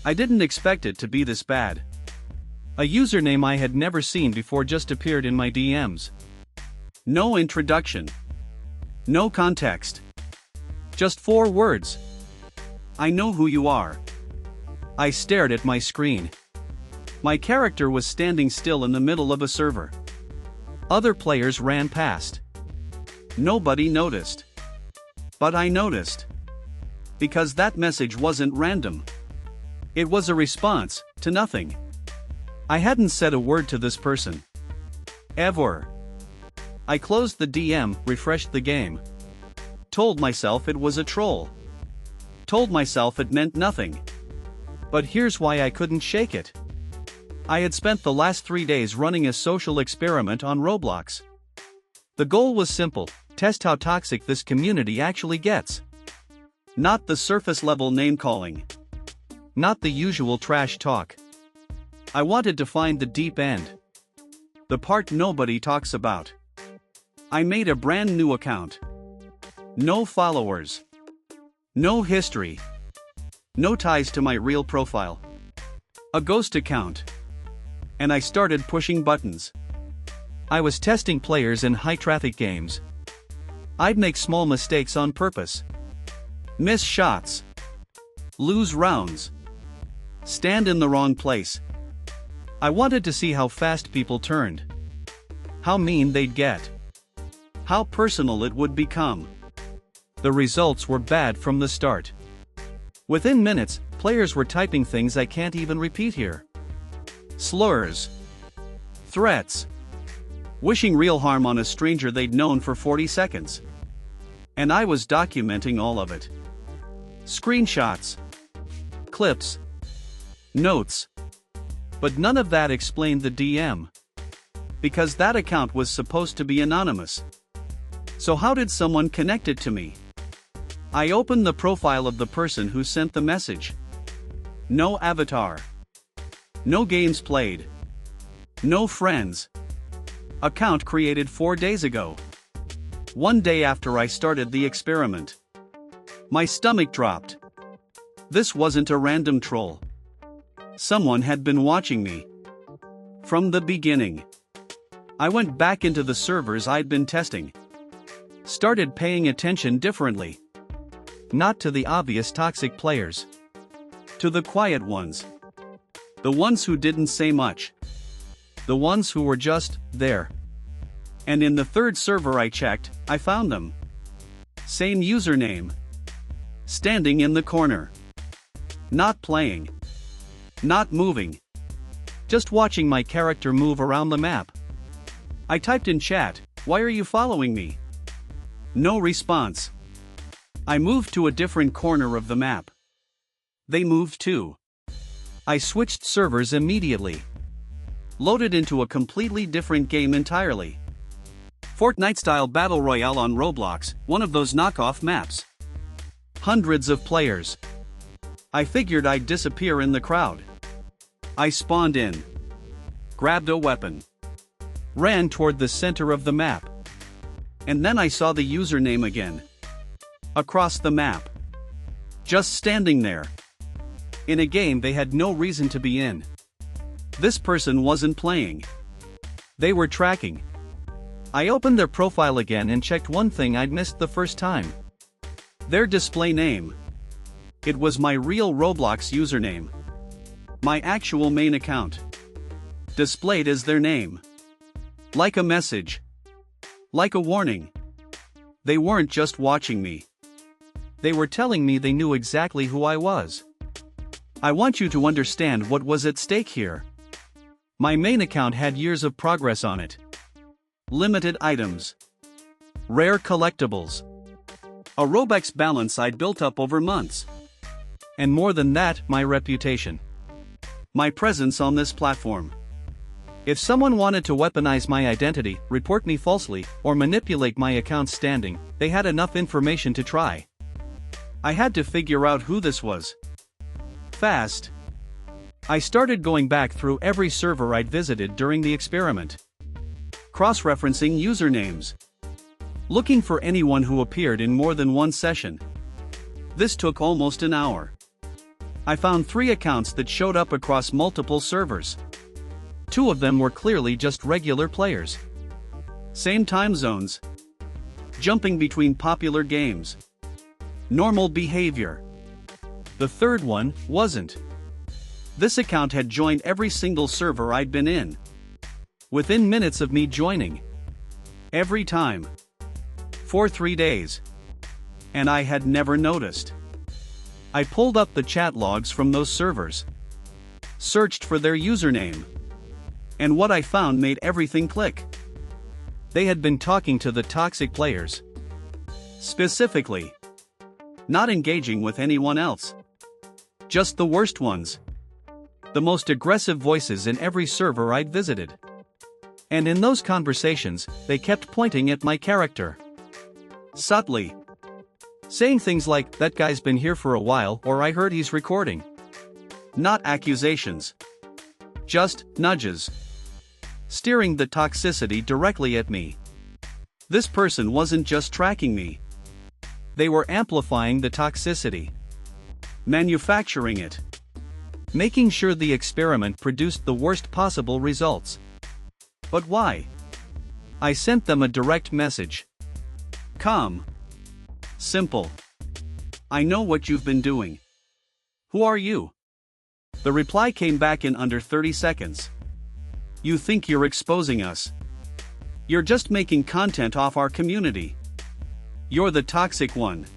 I didn't expect it to be this bad. A username I had never seen before just appeared in my DMs. No introduction. No context. Just 4 words. I know who you are. I stared at my screen. My character was standing still in the middle of a server. Other players ran past. Nobody noticed. But I noticed. Because that message wasn't random. It was a response to nothing. I hadn't said a word to this person. Ever. I closed the DM, refreshed the game. Told myself it was a troll. Told myself it meant nothing. But here's why I couldn't shake it. I had spent the last 3 days running a social experiment on Roblox. The goal was simple: test how toxic this community actually gets. Not the surface level name calling. Not the usual trash talk. I wanted to find the deep end. The part nobody talks about. I made a brand new account. No followers. No history. No ties to my real profile. A ghost account. And I started pushing buttons. I was testing players in high-traffic games. I'd make small mistakes on purpose. Miss shots. Lose rounds. Stand in the wrong place. I wanted to see how fast people turned. How mean they'd get. How personal it would become. The results were bad from the start. Within minutes, players were typing things I can't even repeat here. Slurs. Threats. Wishing real harm on a stranger they'd known for 40 seconds. And I was documenting all of it. Screenshots. Clips. Notes. But none of that explained the DM. Because that account was supposed to be anonymous. So how did someone connect it to me? I opened the profile of the person who sent the message. No avatar. No games played. No friends. Account created 4 days ago. 1 day after I started the experiment. My stomach dropped. This wasn't a random troll. Someone had been watching me. From the beginning. I went back into the servers I'd been testing. Started paying attention differently. Not to the obvious toxic players. To the quiet ones. The ones who didn't say much. The ones who were just there. And in the 3rd server I checked, I found them. Same username. Standing in the corner. Not playing. Not moving. Just watching my character move around the map. I typed in chat, "Why are you following me?" No response. I moved to a different corner of the map. They moved too. I switched servers immediately. Loaded into a completely different game entirely. Fortnite-style Battle Royale on Roblox, one of those knockoff maps. Hundreds of players. I figured I'd disappear in the crowd. I spawned in. Grabbed a weapon. Ran toward the center of the map. And then I saw the username again. Across the map. Just standing there. In a game they had no reason to be in. This person wasn't playing. They were tracking. I opened their profile again and checked one thing I'd missed the first time. Their display name. It was my real Roblox username. My actual main account. Displayed as their name. Like a message. Like a warning. They weren't just watching me. They were telling me they knew exactly who I was. I want you to understand what was at stake here. My main account had years of progress on it. Limited items. Rare collectibles. A Robux balance I'd built up over months. And more than that, my reputation. My presence on this platform. If someone wanted to weaponize my identity, report me falsely, or manipulate my account's standing, they had enough information to try. I had to figure out who this was. Fast. I started going back through every server I'd visited during the experiment. Cross-referencing usernames. Looking for anyone who appeared in more than one session. This took almost an hour. I found 3 accounts that showed up across multiple servers. 2 of them were clearly just regular players. Same time zones. Jumping between popular games. Normal behavior. The third one wasn't. This account had joined every single server I'd been in. Within minutes of me joining. Every time. For 3 days. And I had never noticed. I pulled up the chat logs from those servers. Searched for their username. And what I found made everything click. They had been talking to the toxic players. Specifically. Not engaging with anyone else. Just the worst ones. The most aggressive voices in every server I'd visited. And in those conversations, they kept pointing at my character. Subtly. Saying things like, "That guy's been here for a while," or "I heard he's recording." Not accusations. Just nudges. Steering the toxicity directly at me. This person wasn't just tracking me. They were amplifying the toxicity. Manufacturing it. Making sure the experiment produced the worst possible results. But why? I sent them a direct message. Calm. Simple. I know what you've been doing. Who are you? The reply came back in under 30 seconds. You think you're exposing us. You're just making content off our community. You're the toxic one.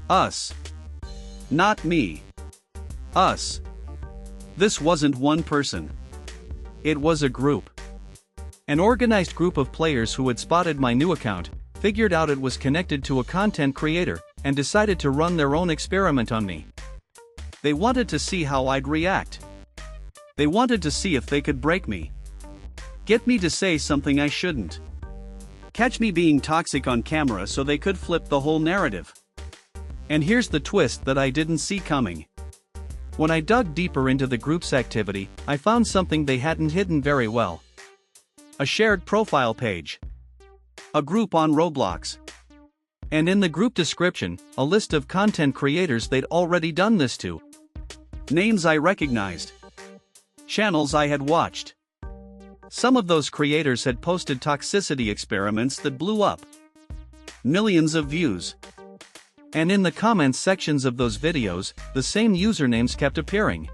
Us. Not me. Us. This wasn't one person. It was a group. An organized group of players who had spotted my new account, figured out it was connected to a content creator, and decided to run their own experiment on me. They wanted to see how I'd react. They wanted to see if they could break me. Get me to say something I shouldn't. Catch me being toxic on camera so they could flip the whole narrative. And here's the twist that I didn't see coming. When I dug deeper into the group's activity, I found something they hadn't hidden very well. A shared profile page. A group on Roblox. And in the group description, a list of content creators they'd already done this to. Names I recognized. Channels I had watched. Some of those creators had posted toxicity experiments that blew up. Millions of views. And in the comments sections of those videos, the same usernames kept appearing.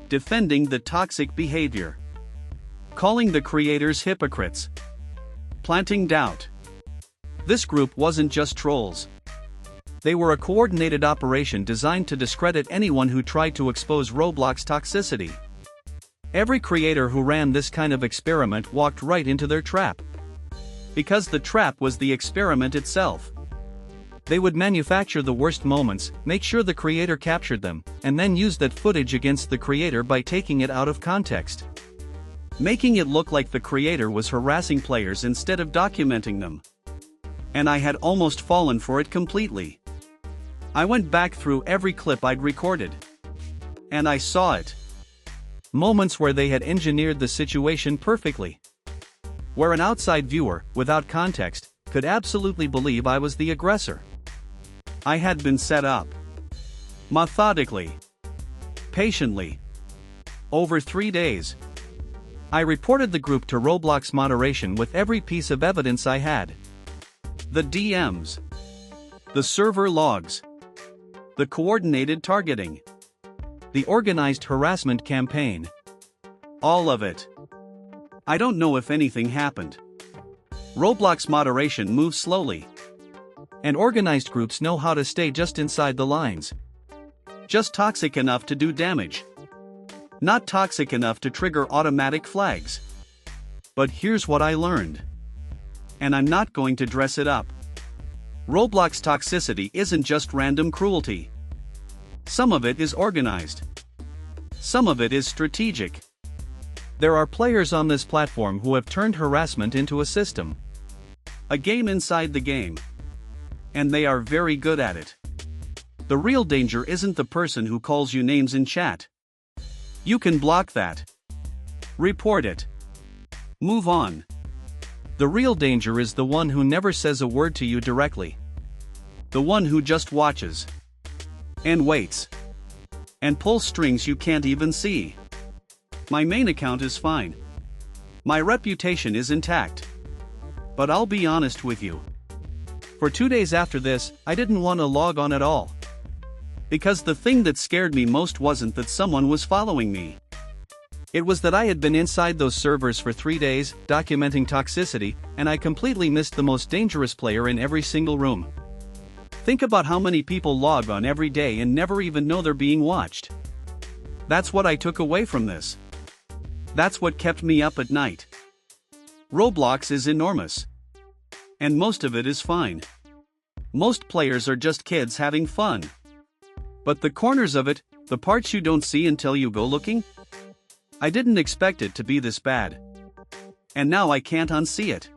Defending the toxic behavior. Calling the creators hypocrites. Planting doubt. This group wasn't just trolls. They were a coordinated operation designed to discredit anyone who tried to expose Roblox toxicity. Every creator who ran this kind of experiment walked right into their trap. Because the trap was the experiment itself. They would manufacture the worst moments, make sure the creator captured them, and then use that footage against the creator by taking it out of context. Making it look like the creator was harassing players instead of documenting them. And I had almost fallen for it completely. I went back through every clip I'd recorded. And I saw it. Moments where they had engineered the situation perfectly. Where an outside viewer, without context, could absolutely believe I was the aggressor. I had been set up. Methodically. Patiently. Over 3 days. I reported the group to Roblox moderation with every piece of evidence I had. The DMs. The server logs. The coordinated targeting. The organized harassment campaign. All of it. I don't know if anything happened. Roblox moderation moves slowly. And organized groups know how to stay just inside the lines. Just toxic enough to do damage. Not toxic enough to trigger automatic flags. But here's what I learned. And I'm not going to dress it up. Roblox toxicity isn't just random cruelty. Some of it is organized. Some of it is strategic. There are players on this platform who have turned harassment into a system. A game inside the game. And they are very good at it. The real danger isn't the person who calls you names in chat. You can block that. Report it. Move on. The real danger is the one who never says a word to you directly. The one who just watches. And waits. and pull strings you can't even see. My main account is fine. My reputation is intact. But I'll be honest with you. For 2 days after this, I didn't want to log on at all. Because the thing that scared me most wasn't that someone was following me. It was that I had been inside those servers for 3 days, documenting toxicity, and I completely missed the most dangerous player in every single room. Think about how many people log on every day and never even know they're being watched. That's what I took away from this. That's what kept me up at night. Roblox is enormous. And most of it is fine. Most players are just kids having fun. But the corners of it, the parts you don't see until you go looking? I didn't expect it to be this bad. And now I can't unsee it.